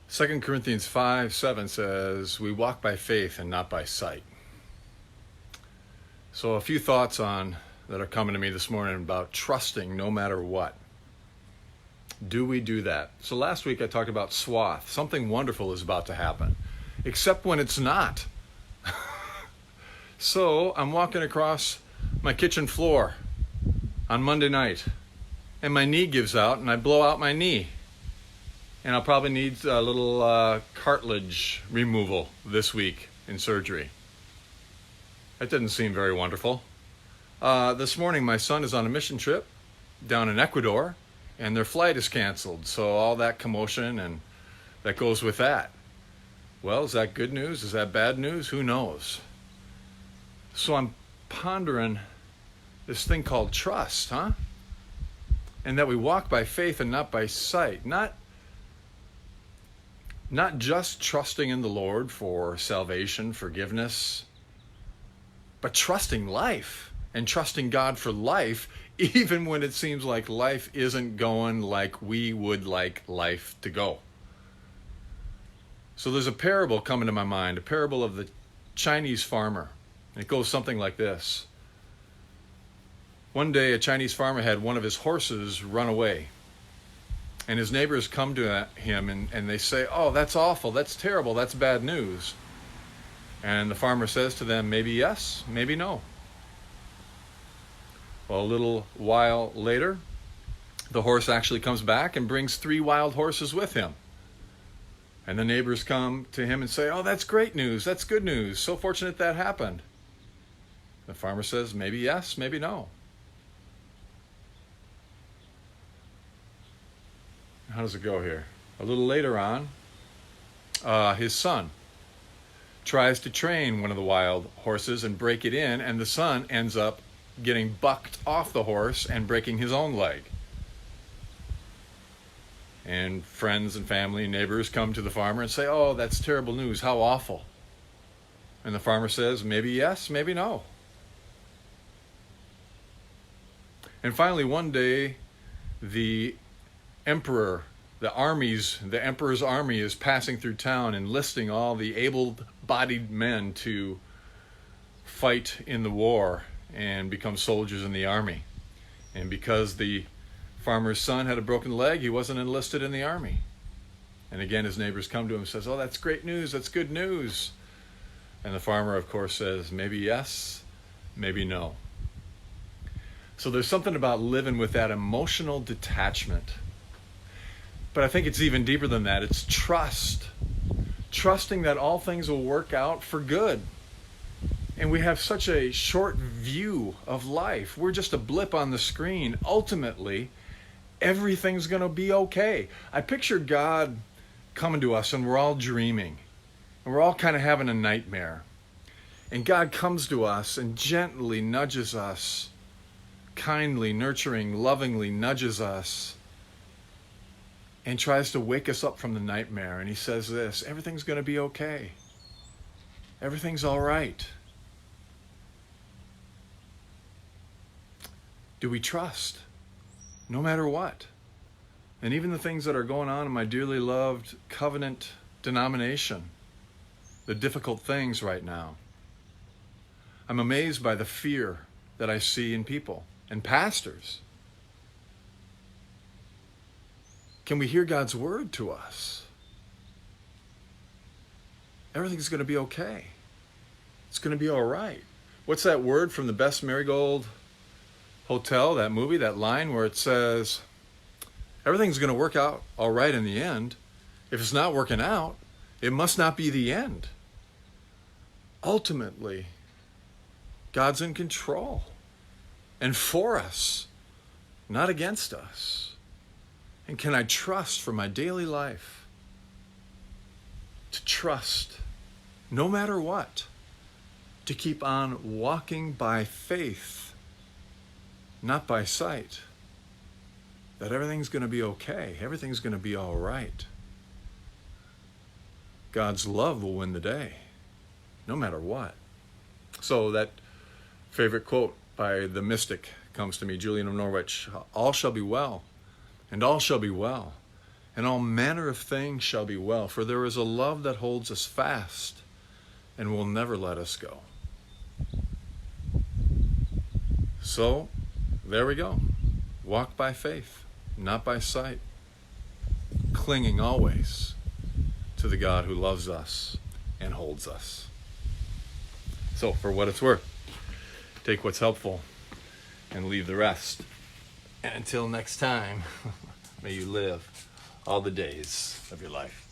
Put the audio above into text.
2 Corinthians 5:7 says, we walk by faith and not by sight. So a few thoughts that are coming to me this morning about trusting no matter what. Do we do that? So last week I talked about swath. Something wonderful is about to happen, except when it's not. So I'm walking across my kitchen floor on Monday night, and my knee gives out, and I blow out my knee. And I'll probably need a little cartilage removal this week in surgery. That didn't seem very wonderful. This morning, my son is on a mission trip down in Ecuador, and their flight is canceled. So all that commotion and that goes with that. Well, is that good news? Is that bad news? Who knows? So I'm pondering this thing called trust, huh? And that we walk by faith and not by sight. Not just trusting in the Lord for salvation, forgiveness, but trusting life and trusting God for life, even when it seems like life isn't going like we would like life to go. So there's a parable coming to my mind, a parable of the Chinese farmer. It goes something like this. One day, a Chinese farmer had one of his horses run away. And his neighbors come to him and they say, oh, that's awful, that's terrible, that's bad news. And the farmer says to them, maybe yes, maybe no. Well, a little while later, the horse actually comes back and brings 3 wild horses with him. And the neighbors come to him and say, oh, that's great news, that's good news, so fortunate that happened. The farmer says, maybe yes, maybe no. How does it go here? A little later on, his son tries to train one of the wild horses and break it in, and the son ends up getting bucked off the horse and breaking his own leg. And friends and family and neighbors come to the farmer and say, oh, that's terrible news, how awful. And the farmer says, maybe yes, maybe no. And finally, one day, the emperor's army is passing through town, enlisting all the able-bodied men to fight in the war and become soldiers in the army. And because the farmer's son had a broken leg, he wasn't enlisted in the army. And again, his neighbors come to him and says, oh, that's great news, that's good news. And the farmer, of course, says, maybe yes, maybe no. So there's something about living with that emotional detachment. But I think it's even deeper than that. It's trust. Trusting that all things will work out for good. And we have such a short view of life. We're just a blip on the screen. Ultimately, everything's going to be okay. I picture God coming to us and we're all dreaming. And we're all kind of having a nightmare. And God comes to us and gently nudges us, kindly, nurturing, lovingly nudges us and tries to wake us up from the nightmare. And he says this, everything's going to be okay. Everything's all right. Do we trust? No matter what. And even the things that are going on in my dearly loved covenant denomination, the difficult things right now. I'm amazed by the fear that I see in people and pastors. Can we hear God's word to us? Everything's going to be okay. It's going to be all right. What's that word from the Best Marigold Hotel, that movie, that line where it says, everything's going to work out all right in the end. If it's not working out, it must not be the end. Ultimately, God's in control and for us, not against us. And can I trust for my daily life to trust no matter what, to keep on walking by faith, not by sight, that everything's going to be okay, everything's going to be all right. God's love will win the day, no matter what. So that favorite quote by the mystic comes to me, Julian of Norwich, all shall be well, and all shall be well, and all manner of things shall be well. For there is a love that holds us fast and will never let us go. So, there we go. Walk by faith, not by sight, clinging always to the God who loves us and holds us. So, for what it's worth, take what's helpful and leave the rest. And until next time, may you live all the days of your life.